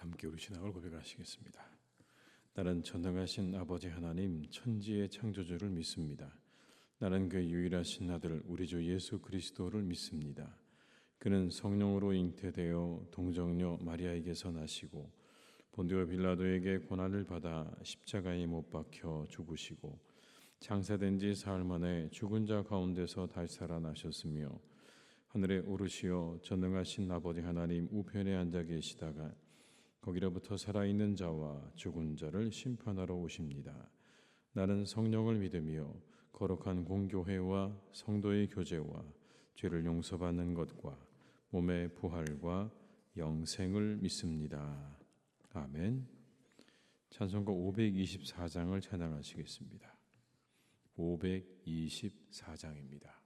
함께 우리 신앙을 고백하시겠습니다. 나는 전능하신 아버지 하나님 천지의 창조주를 믿습니다. 나는 그 유일하신 아들 우리 주 예수 그리스도를 믿습니다. 그는 성령으로 잉태되어 동정녀 마리아에게서 나시고 본디오 빌라도에게 고난을 받아 십자가에 못 박혀 죽으시고 장사된 지 사흘 만에 죽은 자 가운데서 다시 살아나셨으며 하늘에 오르시어 전능하신 아버지 하나님 우편에 앉아 계시다가 거기로부터 살아있는 자와 죽은 자를 심판하러 오십니다. 나는 성령을 믿으며 거룩한 공교회와 성도의 교제와 죄를 용서받는 것과 몸의 부활과 영생을 믿습니다. 아멘. 찬송가 524장을 찬양하시겠습니다. 524장입니다.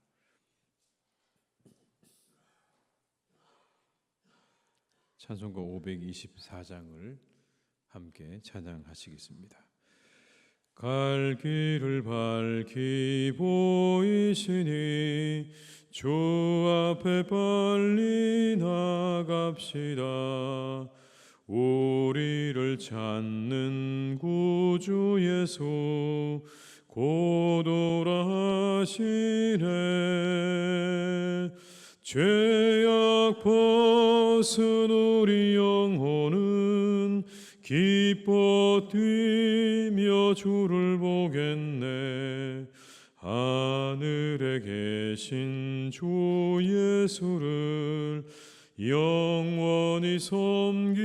찬송가 524장을 함께 찬양하시겠습니다. 갈 길을 밝히 보이시니 주 앞에 빨리 나갑시다. 우리를 찾는 구주 예수 곧 오라 하시네. 죄악 벗은 우리 영혼은 기뻐 뛰며 주를 보겠네. 하늘에 계신 주 예수를 영원히 섬기리.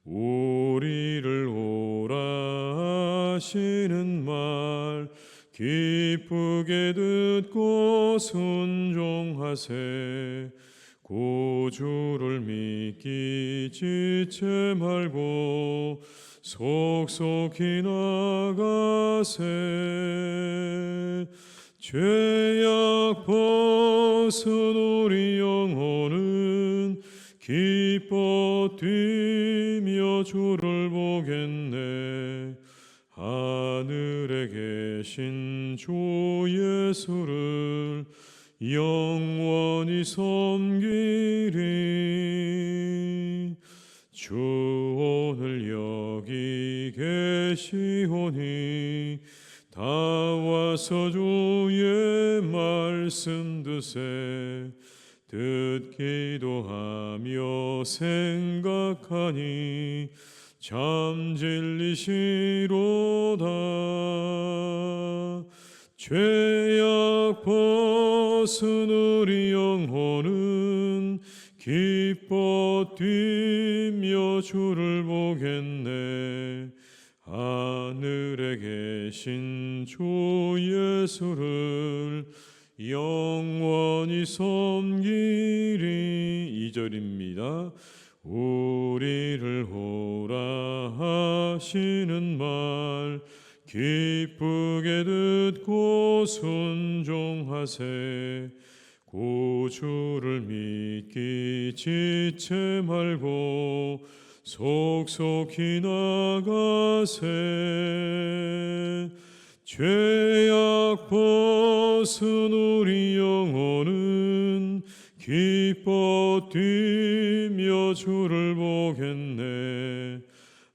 우리를 오라 하시는 말 기쁘게 듣고 순종하세. 구주를 믿기 지체 말고 속속히 나가세. 죄악 벗은 우리 영혼은 기뻐 뛰며 주를 보겠네. 하늘에 계신 주 예수를 영원히 섬기리. 주 오늘 여기 계시오니 다 와서 주의 말씀 드세. 듣기도 하며 생각하니 참 진리시로다. 죄악 벗은 우리 영혼은 기뻐 뛰며 주를 보겠네. 하늘에 계신 주 예수를 영원히 섬기리. 2절입니다. 우리를 오라 하시는 말 기쁘게 듣고 순종하세. 구주를 믿기 지체 말고 속속히 나가세. 죄악 벗은 우리 영혼은 기뻐 뛰며 주를 보겠네.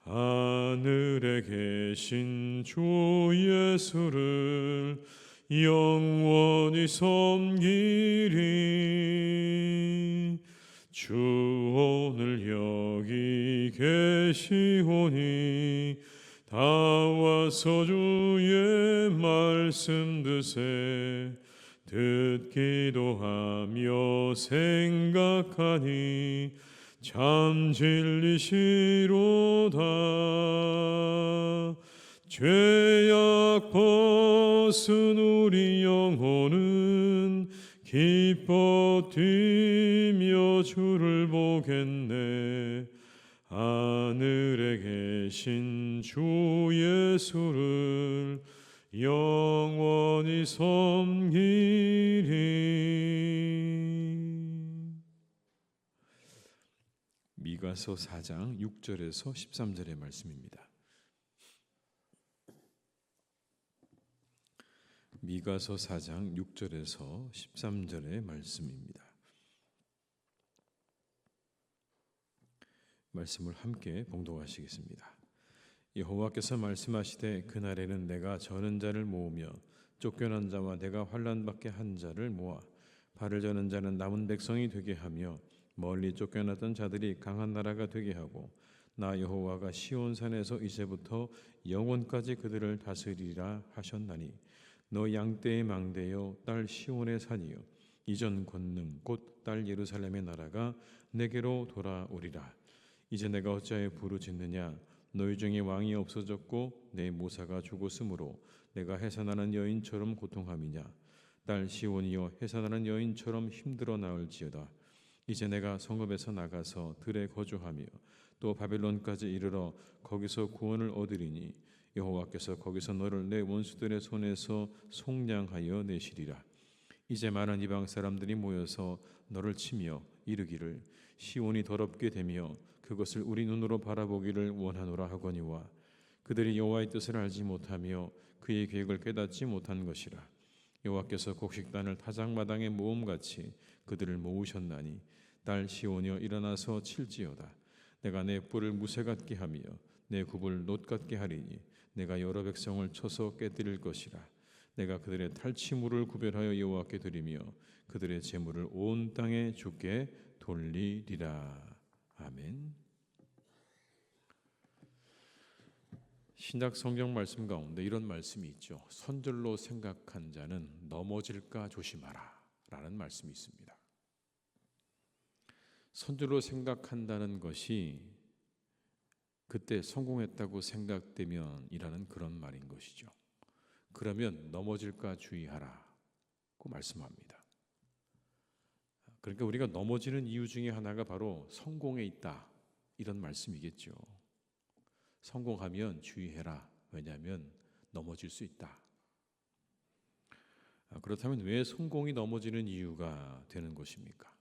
하늘에 계신 주 예수를 영원히 섬기리. 주 오늘 여기 계시오니 다 와서 주의 말씀 드세. 듣기도 하며 생각하니 참 진리시로다. 죄악 벗은 우리 영혼은 기뻐 뛰며 주를 보겠네. 하늘에 계신 주 예수를 영원히 섬기리. 미가서 4장 6절에서 13절의 말씀입니다. 미가서 4장 6절에서 13절의 말씀입니다. 말씀을 함께 봉독하시겠습니다. 여호와께서 말씀하시되 그날에는 내가 저는 자를 모으며 쫓겨난 자와 내가 환난 받게 한 자를 모아 발을 저는 자는 남은 백성이 되게 하며 멀리 쫓겨났던 자들이 강한 나라가 되게 하고 나 여호와가 시온산에서 이제부터 영원까지 그들을 다스리라 하셨나니 너 양떼의 망대여 딸 시온의 산이여 이전 권능 곧 딸 예루살렘의 나라가 내게로 돌아오리라. 이제 내가 어찌하여 부르짖느냐 너희 중에 왕이 없어졌고 내 모사가 죽었으므로 내가 해산하는 여인처럼 고통함이냐 딸 시온이여 해산하는 여인처럼 힘들어 나올지어다. 이제 내가 성읍에서 나가서 들에 거주하며 또 바벨론까지 이르러 거기서 구원을 얻으리니 여호와께서 거기서 너를 내 원수들의 손에서 속량하여 내시리라. 이제 많은 이방 사람들이 모여서 너를 치며 이르기를 시온이 더럽게 되며 그것을 우리 눈으로 바라보기를 원하노라 하거니와 그들이 여호와의 뜻을 알지 못하며 그의 계획을 깨닫지 못한 것이라. 여호와께서 곡식단을 타작마당에 모음같이 그들을 모으셨나니 딸 시온이여 일어나서 칠지어다. 내가 내 뿔을 무쇠 같게 하며 내 굽을 놋 같게 하리니 내가 여러 백성을 쳐서 깨뜨릴 것이라. 내가 그들의 탈취물을 구별하여 여호와께 드리며 그들의 재물을 온 땅에 주께 돌리리라. 아멘. 신약 성경 말씀 가운데 이런 말씀이 있죠. 선절로 생각한 자는 넘어질까 조심하라 라는 말씀이 있습니다. 선절로 생각한다는 것이 그때 성공했다고 생각되면이라는 그런 말인 것이죠. 그러면 넘어질까 주의하라고 말씀합니다. 그러니까 우리가 넘어지는 이유 중에 하나가 바로 성공에 있다 이런 말씀이겠죠. 성공하면 주의해라. 왜냐하면 넘어질 수 있다. 그렇다면 왜 성공이 넘어지는 이유가 되는 것입니까?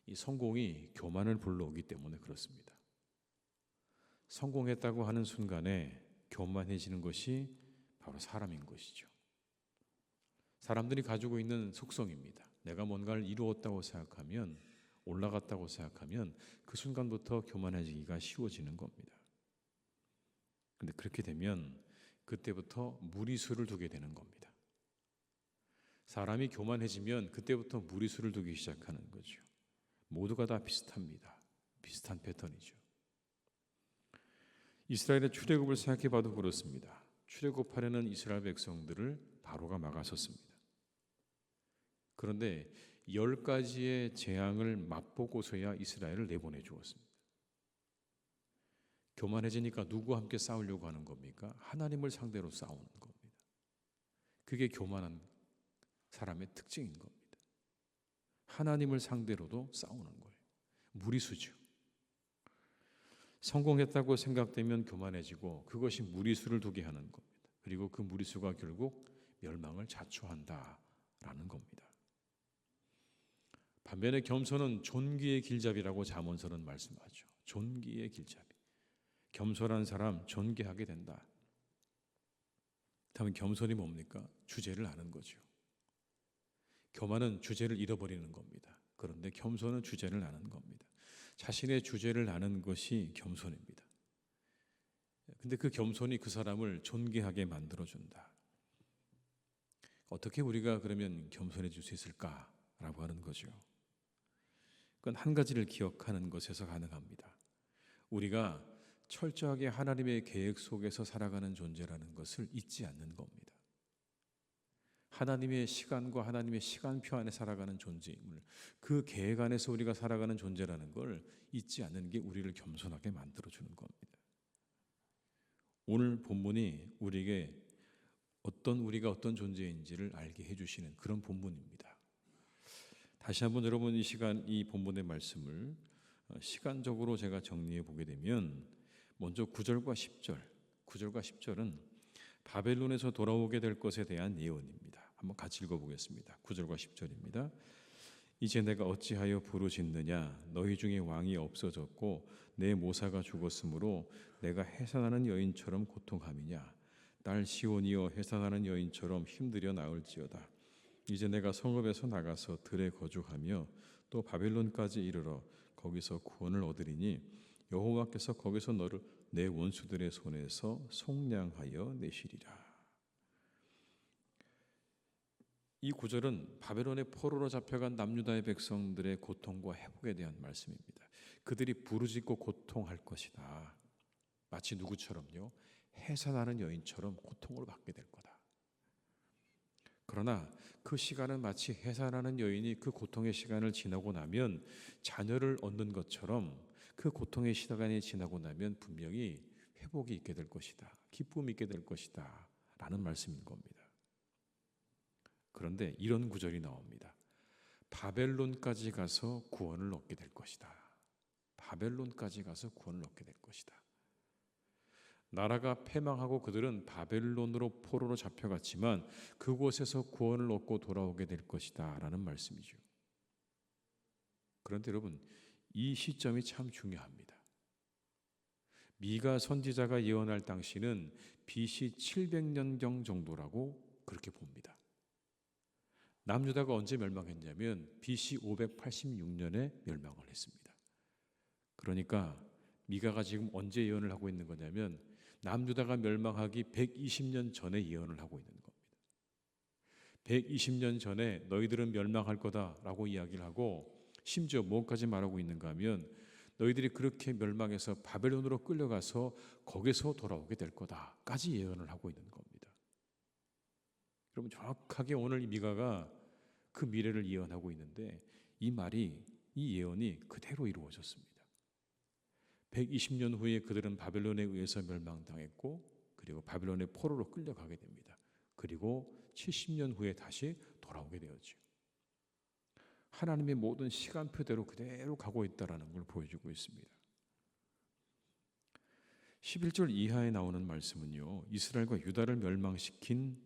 이 성공이 교만을 불러오기 때문에 그렇습니다. 성공했다고 하는 순간에 교만해지는 것이 바로 사람인 것이죠. 사람들이 가지고 있는 속성입니다. 내가 뭔가를 이루었다고 생각하면, 올라갔다고 생각하면 그 순간부터 교만해지기가 쉬워지는 겁니다. 그런데 그렇게 되면 그때부터 무리수를 두게 되는 겁니다. 사람이 교만해지면 그때부터 무리수를 두기 시작하는 거죠. 모두가 다 비슷합니다. 비슷한 패턴이죠. 이스라엘의 출애굽을 생각해 봐도 그렇습니다. 출애굽하려는 이스라엘 백성들을 바로가 막아섰습니다. 그런데 10가지의 재앙을 맛보고서야 이스라엘을 내보내 주었습니다. 교만해지니까 누구와 함께 싸우려고 하는 겁니까? 하나님을 상대로 싸우는 겁니다. 그게 교만한 사람의 특징인 겁니다. 하나님을 상대로도 싸우는 거예요. 무리수죠. 성공했다고 생각되면 교만해지고 그것이 무리수를 두게 하는 겁니다. 그리고 그 무리수가 결국 멸망을 자초한다라는 겁니다. 반면에 겸손은 존귀의 길잡이라고 잠언서는 말씀하죠. 존귀의 길잡이. 겸손한 사람 존귀하게 된다. 그렇다면 겸손이 뭡니까? 주제를 아는 거죠. 교만은 주제를 잃어버리는 겁니다. 그런데 겸손은 주제를 아는 겁니다. 자신의 주제를 아는 것이 겸손입니다. 근데 그 겸손이 그 사람을 존귀하게 만들어준다. 어떻게 우리가 그러면 겸손해질 수 있을까라고 하는 거죠. 그건 한 가지를 기억하는 것에서 가능합니다. 우리가 철저하게 하나님의 계획 속에서 살아가는 존재라는 것을 잊지 않는 겁니다. 하나님의 시간과 하나님의 시간표 안에 살아가는 존재임을, 그 계획 안에서 우리가 살아가는 존재라는 걸 잊지 않는 게 우리를 겸손하게 만들어주는 겁니다. 오늘 본문이 우리에게 우리가 어떤 존재인지를 알게 해주시는 그런 본문입니다. 다시 한번 여러분 이 본문의 말씀을 시간적으로 제가 정리해 보게 되면 먼저 9절과 10절은 바벨론에서 돌아오게 될 것에 대한 예언입니다. 한번 같이 읽어보겠습니다. 9절과 10절입니다. 이제 내가 어찌하여 부르짖느냐 너희 중에 왕이 없어졌고 내 모사가 죽었으므로 내가 해산하는 여인처럼 고통함이냐 딸 시온이여 해산하는 여인처럼 힘들여 나올지어다. 이제 내가 성읍에서 나가서 들에 거주하며 또 바벨론까지 이르러 거기서 구원을 얻으리니 여호와께서 거기서 너를 내 원수들의 손에서 속량하여 내시리라. 이 구절은 바벨론의 포로로 잡혀간 남유다의 백성들의 고통과 회복에 대한 말씀입니다. 그들이 부르짖고 고통할 것이다. 마치 누구처럼요? 해산하는 여인처럼 고통을 받게 될 거다. 그러나 그 시간은 마치 해산하는 여인이 그 고통의 시간을 지나고 나면 자녀를 얻는 것처럼 그 고통의 시간이 지나고 나면 분명히 회복이 있게 될 것이다. 기쁨이 있게 될 것이다. 라는 말씀인 겁니다. 그런데 이런 구절이 나옵니다. 바벨론까지 가서 구원을 얻게 될 것이다. 바벨론까지 가서 구원을 얻게 될 것이다. 나라가 패망하고 그들은 바벨론으로 포로로 잡혀갔지만 그곳에서 구원을 얻고 돌아오게 될 것이다 라는 말씀이죠. 그런데 여러분, 이 시점이 참 중요합니다. 미가 선지자가 예언할 당시는 BC 700년경 정도라고 그렇게 봅니다. 남유다가 언제 멸망했냐면 BC 586년에 멸망을 했습니다. 그러니까 미가가 지금 언제 예언을 하고 있는 거냐면 남유다가 멸망하기 120년 전에 예언을 하고 있는 겁니다. 120년 전에 너희들은 멸망할 거다라고 이야기를 하고 심지어 뭐까지 말하고 있는가 하면 너희들이 그렇게 멸망해서 바벨론으로 끌려가서 거기서 돌아오게 될 거다까지 예언을 하고 있는 겁니다. 여러분, 정확하게 오늘 이 미가가 그 미래를 예언하고 있는데 이 예언이 그대로 이루어졌습니다. 120년 후에 그들은 바벨론에 의해서 멸망당했고 그리고 바벨론의 포로로 끌려가게 됩니다. 그리고 70년 후에 다시 돌아오게 되었죠. 하나님의 모든 시간표대로 그대로 가고 있다는 걸 보여주고 있습니다. 11절 이하에 나오는 말씀은요, 이스라엘과 유다를 멸망시킨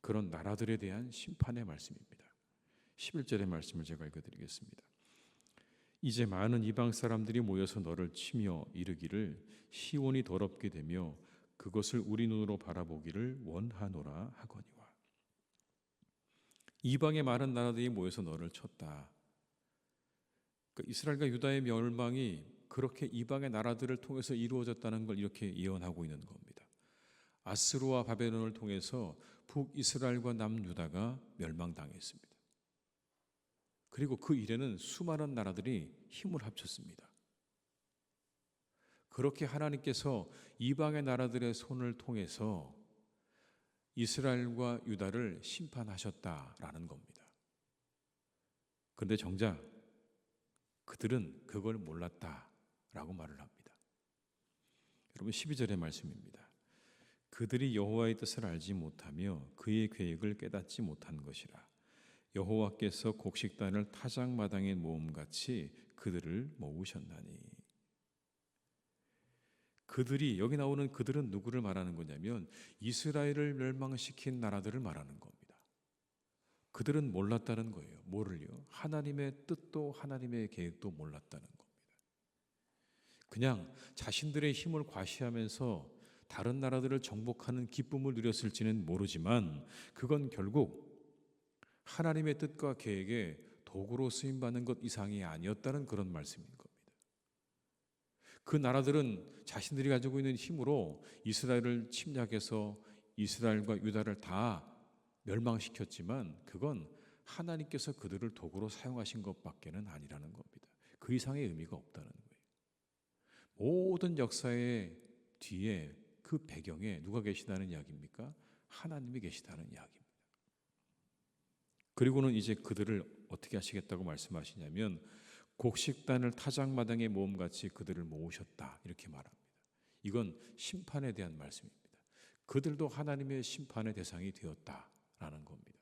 그런 나라들에 대한 심판의 말씀입니다. 11절의 말씀을 제가 읽어드리겠습니다. 이제 많은 이방 사람들이 모여서 너를 치며 이르기를 시온이 더럽게 되며 그것을 우리 눈으로 바라보기를 원하노라 하거니와. 이방의 많은 나라들이 모여서 너를 쳤다. 그러니까 이스라엘과 유다의 멸망이 그렇게 이방의 나라들을 통해서 이루어졌다는 걸 이렇게 예언하고 있는 겁니다. 아스루와 바벨론을 통해서 북이스라엘과 남유다가 멸망당했습니다. 그리고 그 일에는 수많은 나라들이 힘을 합쳤습니다. 그렇게 하나님께서 이방의 나라들의 손을 통해서 이스라엘과 유다를 심판하셨다라는 겁니다. 그런데 정작 그들은 그걸 몰랐다라고 말을 합니다. 여러분, 12절의 말씀입니다. 그들이 여호와의 뜻을 알지 못하며 그의 계획을 깨닫지 못한 것이라. 여호와께서 곡식단을 타작마당에 모음같이 그들을 모으셨나니. 그들이, 여기 나오는 그들은 누구를 말하는 거냐면 이스라엘을 멸망시킨 나라들을 말하는 겁니다. 그들은 몰랐다는 거예요. 뭐를요? 하나님의 뜻도 하나님의 계획도 몰랐다는 겁니다. 그냥 자신들의 힘을 과시하면서 다른 나라들을 정복하는 기쁨을 누렸을지는 모르지만 그건 결국 하나님의 뜻과 계획에 도구로 쓰임받는 것 이상이 아니었다는 그런 말씀인 겁니다. 그 나라들은 자신들이 가지고 있는 힘으로 이스라엘을 침략해서 이스라엘과 유다를 다 멸망시켰지만 그건 하나님께서 그들을 도구로 사용하신 것밖에는 아니라는 겁니다. 그 이상의 의미가 없다는 거예요. 모든 역사의 뒤에 그 배경에 누가 계시다는 이야기입니까? 하나님이 계시다는 이야기입니다. 그리고는 이제 그들을 어떻게 하시겠다고 말씀하시냐면 곡식단을 타작마당에 모음같이 그들을 모으셨다 이렇게 말합니다. 이건 심판에 대한 말씀입니다. 그들도 하나님의 심판의 대상이 되었다라는 겁니다.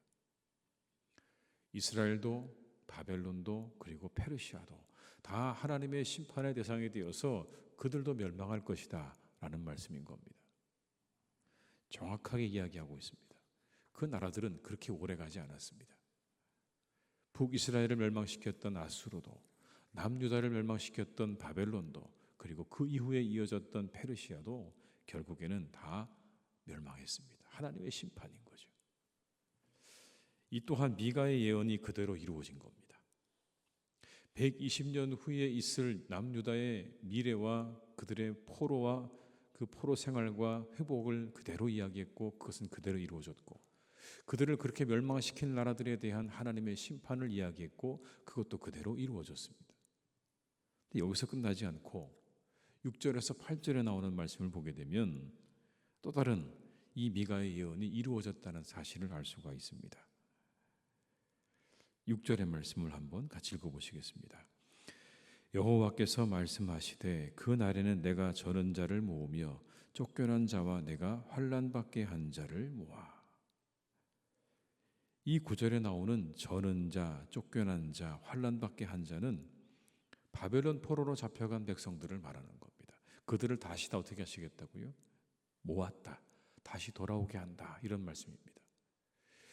이스라엘도 바벨론도 그리고 페르시아도 다 하나님의 심판의 대상이 되어서 그들도 멸망할 것이다 라는 말씀인 겁니다. 정확하게 이야기하고 있습니다. 그 나라들은 그렇게 오래 가지 않았습니다. 북이스라엘을 멸망시켰던 아수르도, 남유다를 멸망시켰던 바벨론도, 그리고 그 이후에 이어졌던 페르시아도 결국에는 다 멸망했습니다. 하나님의 심판인 거죠. 이 또한 미가의 예언이 그대로 이루어진 겁니다. 120년 후에 있을 남유다의 미래와 그들의 포로와 그 포로 생활과 회복을 그대로 이야기했고 그것은 그대로 이루어졌고, 그들을 그렇게 멸망시킨 나라들에 대한 하나님의 심판을 이야기했고 그것도 그대로 이루어졌습니다. 근데 여기서 끝나지 않고 6절에서 8절에 나오는 말씀을 보게 되면 또 다른 이 미가의 예언이 이루어졌다는 사실을 알 수가 있습니다. 6절의 말씀을 한번 같이 읽어보시겠습니다. 여호와께서 말씀하시되 그 날에는 내가 저는 자를 모으며 쫓겨난 자와 내가 환난 받게 한 자를 모아. 이 구절에 나오는 저는 자, 쫓겨난 자, 환난 받게 한 자는 바벨론 포로로 잡혀간 백성들을 말하는 겁니다. 그들을 다시 다 어떻게 하시겠다고요? 모았다. 다시 돌아오게 한다. 이런 말씀입니다.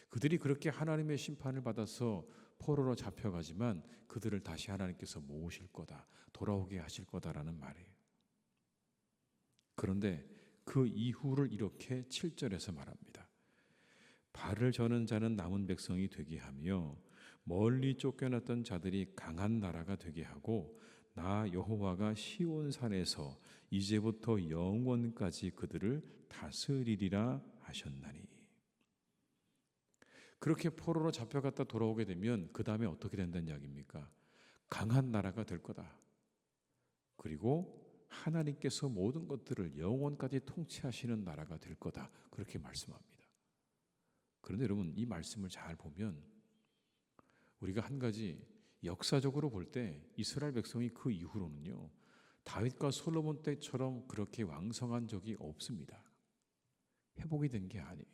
그들이 그렇게 하나님의 심판을 받아서 포로로 잡혀가지만 그들을 다시 하나님께서 모으실 거다. 돌아오게 하실 거다라는 말이에요. 그런데 그 이후를 이렇게 7절에서 말합니다. 발을 저는 자는 남은 백성이 되게 하며 멀리 쫓겨났던 자들이 강한 나라가 되게 하고 나 여호와가 시온산에서 이제부터 영원까지 그들을 다스리리라 하셨나니. 그렇게 포로로 잡혀갔다 돌아오게 되면 그 다음에 어떻게 된다는 이야기입니까? 강한 나라가 될 거다. 그리고 하나님께서 모든 것들을 영원까지 통치하시는 나라가 될 거다. 그렇게 말씀합니다. 그런데 여러분, 이 말씀을 잘 보면 우리가 한 가지 역사적으로 볼 때 이스라엘 백성이 그 이후로는요, 다윗과 솔로몬 때처럼 그렇게 왕성한 적이 없습니다. 회복이 된 게 아니에요.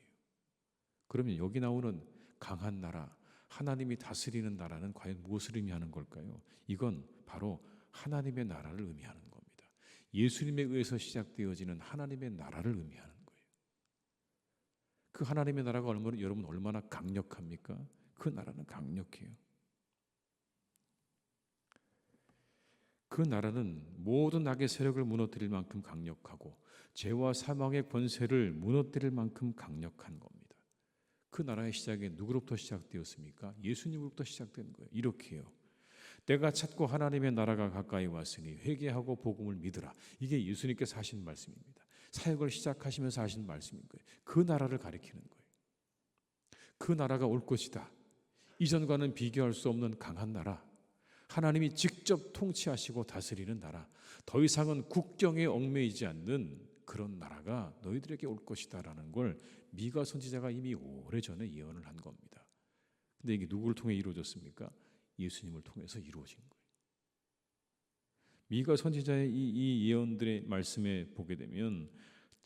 그러면 여기 나오는 강한 나라, 하나님이 다스리는 나라는 과연 무엇을 의미하는 걸까요? 이건 바로 하나님의 나라를 의미하는 겁니다. 예수님에 의해서 시작되어지는 하나님의 나라를 의미하는 거예요. 그 하나님의 나라가 여러분 얼마나 강력합니까? 그 나라는 강력해요. 그 나라는 모든 악의 세력을 무너뜨릴 만큼 강력하고 죄와 사망의 권세를 무너뜨릴 만큼 강력한 겁니다. 그 나라의 시작이 누구로부터 시작되었습니까? 예수님으로부터 시작된 거예요. 이렇게요. 때가 찼고 하나님의 나라가 가까이 왔으니 회개하고 복음을 믿으라. 이게 예수님께서 하신 말씀입니다. 사역을 시작하시면서 하신 말씀인 거예요. 그 나라를 가리키는 거예요. 그 나라가 올 것이다. 이전과는 비교할 수 없는 강한 나라. 하나님이 직접 통치하시고 다스리는 나라. 더 이상은 국경에 얽매이지 않는 그런 나라가 너희들에게 올 것이다라는 걸 미가 선지자가 이미 오래전에 예언을 한 겁니다. 근데 이게 누구를 통해 이루어졌습니까? 예수님을 통해서 이루어진 거예요. 미가 선지자의 이 예언들의 말씀에 보게 되면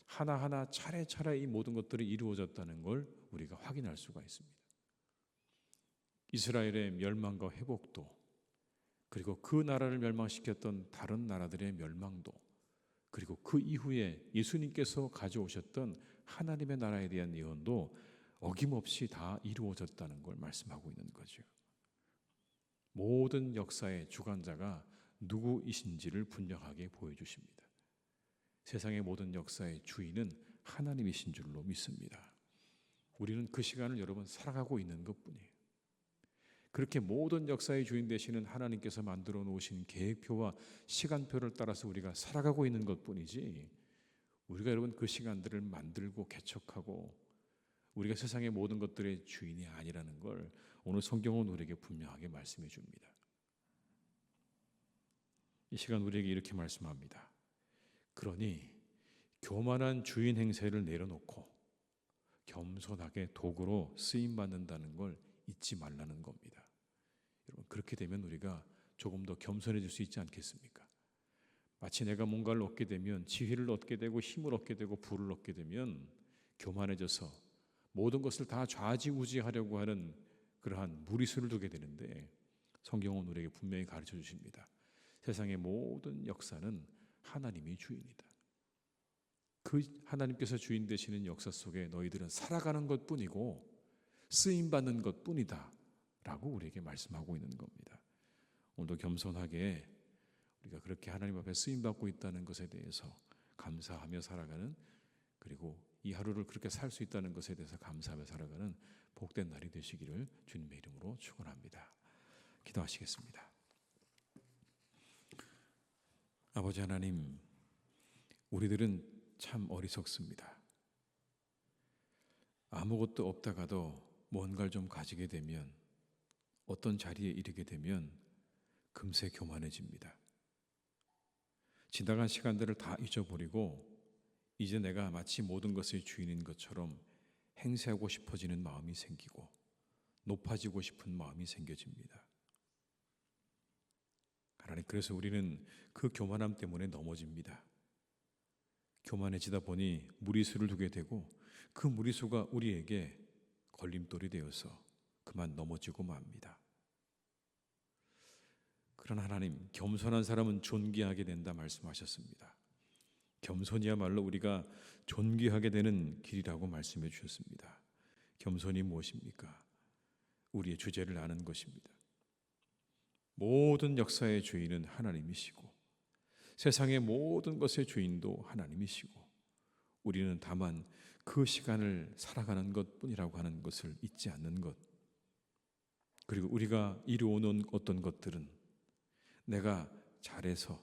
하나하나 차례차례 이 모든 것들이 이루어졌다는 걸 우리가 확인할 수가 있습니다. 이스라엘의 멸망과 회복도, 그리고 그 나라를 멸망시켰던 다른 나라들의 멸망도, 그리고 그 이후에 예수님께서 가져오셨던 하나님의 나라에 대한 예언도 어김없이 다 이루어졌다는 걸 말씀하고 있는 거죠. 모든 역사의 주관자가 누구이신지를 분명하게 보여주십니다. 세상의 모든 역사의 주인은 하나님이신 줄로 믿습니다. 우리는 그 시간을 여러분 살아가고 있는 것뿐이에요. 그렇게 모든 역사의 주인 되시는 하나님께서 만들어 놓으신 계획표와 시간표를 따라서 우리가 살아가고 있는 것뿐이지, 우리가 여러분 그 시간들을 만들고 개척하고 우리가 세상의 모든 것들의 주인이 아니라는 걸 오늘 성경은 우리에게 분명하게 말씀해 줍니다. 이 시간 우리에게 이렇게 말씀합니다. 그러니 교만한 주인 행세를 내려놓고 겸손하게 도구로 쓰임받는다는 걸 잊지 말라는 겁니다. 여러분, 그렇게 되면 우리가 조금 더 겸손해질 수 있지 않겠습니까? 마치 내가 뭔가를 얻게 되면, 지혜를 얻게 되고 힘을 얻게 되고 부를 얻게 되면 교만해져서 모든 것을 다 좌지우지하려고 하는 그러한 무리수를 두게 되는데, 성경은 우리에게 분명히 가르쳐 주십니다. 세상의 모든 역사는 하나님이 주인이다. 그 하나님께서 주인 되시는 역사 속에 너희들은 살아가는 것뿐이고 쓰임받는 것뿐이다 라고 우리에게 말씀하고 있는 겁니다. 오늘도 겸손하게 우리가 그렇게 하나님 앞에 쓰임받고 있다는 것에 대해서 감사하며 살아가는, 그리고 이 하루를 그렇게 살 수 있다는 것에 대해서 감사하며 살아가는 복된 날이 되시기를 주님의 이름으로 축원합니다. 기도하시겠습니다. 아버지 하나님, 우리들은 참 어리석습니다. 아무것도 없다가도 뭔가를 좀 가지게 되면, 어떤 자리에 이르게 되면 금세 교만해집니다. 지나간 시간들을 다 잊어버리고 이제 내가 마치 모든 것의 주인인 것처럼 행세하고 싶어지는 마음이 생기고 높아지고 싶은 마음이 생겨집니다. 하나님, 그래서 우리는 그 교만함 때문에 넘어집니다. 교만해지다 보니 무리수를 두게 되고 그 무리수가 우리에게 걸림돌이 되어서 그만 넘어지고 맙니다. 그러나 하나님, 겸손한 사람은 존귀하게 된다 말씀하셨습니다. 겸손이야말로 우리가 존귀하게 되는 길이라고 말씀해 주셨습니다. 겸손이 무엇입니까? 우리의 주제를 아는 것입니다. 모든 역사의 주인은 하나님이시고 세상의 모든 것의 주인도 하나님이시고 우리는 다만 그 시간을 살아가는 것뿐이라고 하는 것을 잊지 않는 것, 그리고 우리가 이루어놓은 어떤 것들은 내가 잘해서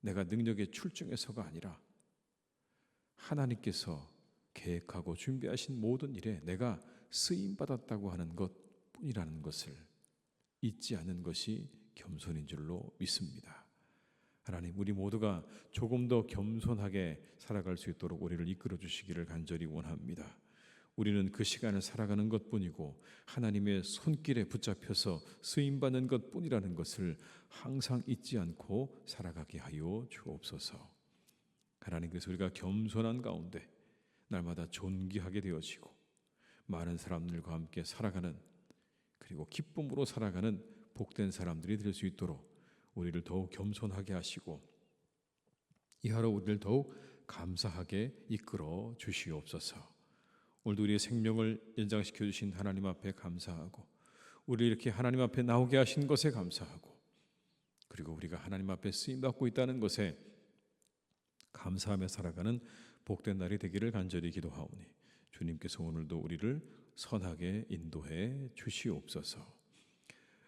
내가 능력에 출중해서가 아니라 하나님께서 계획하고 준비하신 모든 일에 내가 쓰임받았다고 하는 것뿐이라는 것을 잊지 않는 것이 겸손인 줄로 믿습니다. 하나님, 우리 모두가 조금 더 겸손하게 살아갈 수 있도록 우리를 이끌어 주시기를 간절히 원합니다. 우리는 그 시간을 살아가는 것뿐이고 하나님의 손길에 붙잡혀서 쓰임받는 것뿐이라는 것을 항상 잊지 않고 살아가게 하여 주옵소서. 하나님, 그래서 우리가 겸손한 가운데 날마다 존귀하게 되어지고 많은 사람들과 함께 살아가는, 그리고 기쁨으로 살아가는 복된 사람들이 될 수 있도록 우리를 더욱 겸손하게 하시고 이하로 우리를 더욱 감사하게 이끌어 주시옵소서. 오늘도 우리의 생명을 연장시켜 주신 하나님 앞에 감사하고 우리 이렇게 하나님 앞에 나오게 하신 것에 감사하고 그리고 우리가 하나님 앞에 쓰임받고 있다는 것에 감사하며 살아가는 복된 날이 되기를 간절히 기도하오니 주님께서 오늘도 우리를 선하게 인도해 주시옵소서.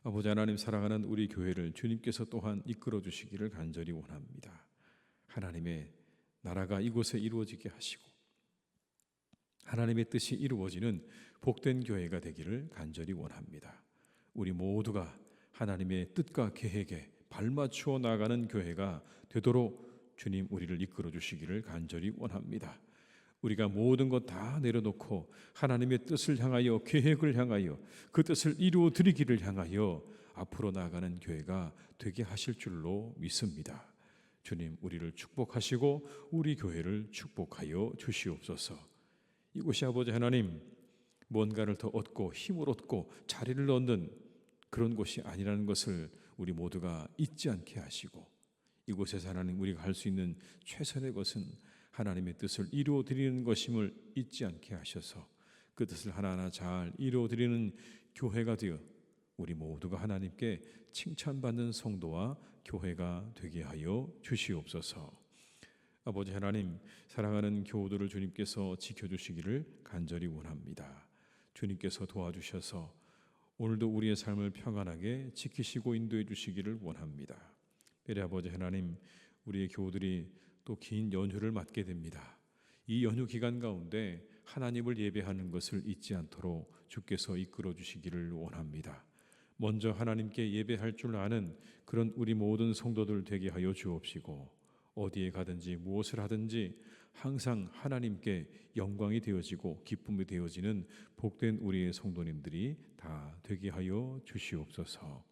아버지 하나님, 사랑하는 우리 교회를 주님께서 또한 이끌어 주시기를 간절히 원합니다. 하나님의 나라가 이곳에 이루어지게 하시고 하나님의 뜻이 이루어지는 복된 교회가 되기를 간절히 원합니다. 우리 모두가 하나님의 뜻과 계획에 발맞추어 나가는 교회가 되도록 주님 우리를 이끌어 주시기를 간절히 원합니다. 우리가 모든 것 다 내려놓고 하나님의 뜻을 향하여, 계획을 향하여, 그 뜻을 이루어 드리기를 향하여 앞으로 나아가는 교회가 되게 하실 줄로 믿습니다. 주님, 우리를 축복하시고 우리 교회를 축복하여 주시옵소서. 이곳이 아버지 하나님, 뭔가를 더 얻고 힘을 얻고 자리를 얻는 그런 곳이 아니라는 것을 우리 모두가 잊지 않게 하시고, 이곳에서 하나님 우리가 할 수 있는 최선의 것은 하나님의 뜻을 이루어 드리는 것임을 잊지 않게 하셔서 그 뜻을 하나하나 잘 이루어 드리는 교회가 되어 우리 모두가 하나님께 칭찬받는 성도와 교회가 되게 하여 주시옵소서. 아버지 하나님, 사랑하는 교우들을 주님께서 지켜주시기를 간절히 원합니다. 주님께서 도와주셔서 오늘도 우리의 삶을 평안하게 지키시고 인도해 주시기를 원합니다. 베레 아버지 하나님, 우리의 교우들이 또 긴 연휴를 맞게 됩니다. 이 연휴 기간 가운데 하나님을 예배하는 것을 잊지 않도록 주께서 이끌어 주시기를 원합니다. 먼저 하나님께 예배할 줄 아는 그런 우리 모든 성도들 되게 하여 주옵시고, 어디에 가든지 무엇을 하든지 항상 하나님께 영광이 되어지고 기쁨이 되어지는 복된 우리의 성도님들이 다 되게 하여 주시옵소서.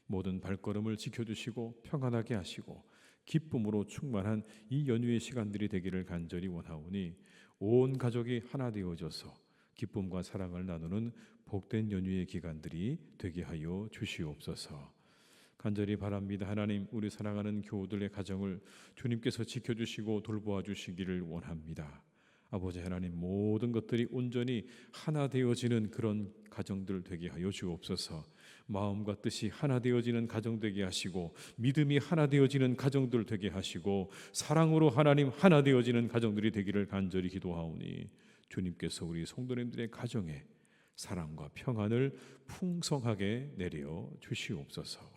모든 발걸음을 지켜주시고 평안하게 하시고 기쁨으로 충만한 이 연휴의 시간들이 되기를 간절히 원하오니 온 가족이 하나 되어져서 기쁨과 사랑을 나누는 복된 연휴의 기간들이 되게 하여 주시옵소서. 간절히 바랍니다. 하나님, 우리 사랑하는 교우들의 가정을 주님께서 지켜주시고 돌보아 주시기를 원합니다. 아버지 하나님, 모든 것들이 온전히 하나 되어지는 그런 가정들 되게 하여 주옵소서. 마음과 뜻이 하나 되어지는 가정 되게 하시고 믿음이 하나 되어지는 가정들 되게 하시고 사랑으로 하나님 하나 되어지는 가정들이 되기를 간절히 기도하오니 주님께서 우리 성도님들의 가정에 사랑과 평안을 풍성하게 내려 주시옵소서.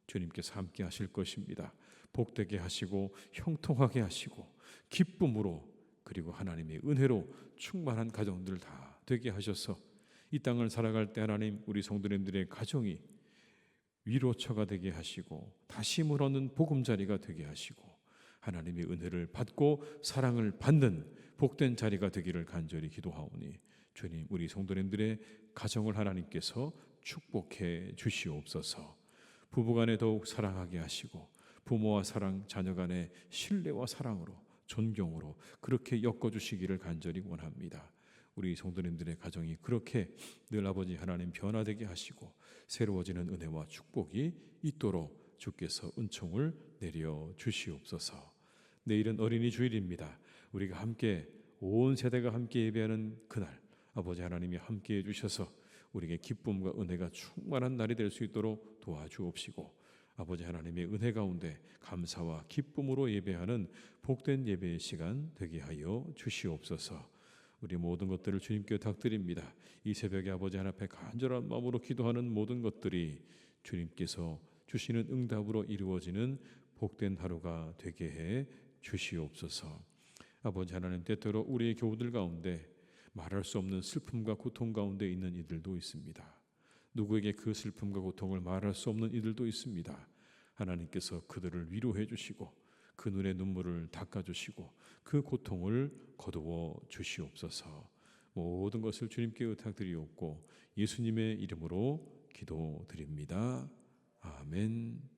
주님께서 함께 하실 것입니다. 복되게 하시고 형통하게 하시고 기쁨으로 그리고 하나님의 은혜로 충만한 가정들 다 되게 하셔서 이 땅을 살아갈 때 하나님 우리 성도님들의 가정이 위로처가 되게 하시고 다시 힘을 얻는 보금자리가 되게 하시고 하나님의 은혜를 받고 사랑을 받는 복된 자리가 되기를 간절히 기도하오니 주님 우리 성도님들의 가정을 하나님께서 축복해 주시옵소서. 부부간에 더욱 사랑하게 하시고 부모와 사랑, 자녀간의 신뢰와 사랑으로 존경으로 그렇게 엮어주시기를 간절히 원합니다. 우리 성도님들의 가정이 그렇게 늘 아버지 하나님 변화되게 하시고 새로워지는 은혜와 축복이 있도록 주께서 은총을 내려 주시옵소서. 내일은 어린이 주일입니다. 우리가 함께 온 세대가 함께 예배하는 그날 아버지 하나님이 함께 해주셔서 우리에게 기쁨과 은혜가 충만한 날이 될 수 있도록 도와주옵시고 아버지 하나님의 은혜 가운데 감사와 기쁨으로 예배하는 복된 예배의 시간 되게 하여 주시옵소서. 우리 모든 것들을 주님께 탁드립니다. 이 새벽에 아버지 하나님 앞에 간절한 마음으로 기도하는 모든 것들이 주님께서 주시는 응답으로 이루어지는 복된 하루가 되게 해 주시옵소서. 아버지 하나님 때때로 우리의 교우들 가운데 말할 수 없는 슬픔과 고통 가운데 있는 이들도 있습니다. 누구에게 그 슬픔과 고통을 말할 수 없는 이들도 있습니다. 하나님께서 그들을 위로해 주시고 그 눈의 눈물을 닦아주시고 그 고통을 거두어 주시옵소서. 모든 것을 주님께 의탁드리옵고 예수님의 이름으로 기도드립니다. 아멘.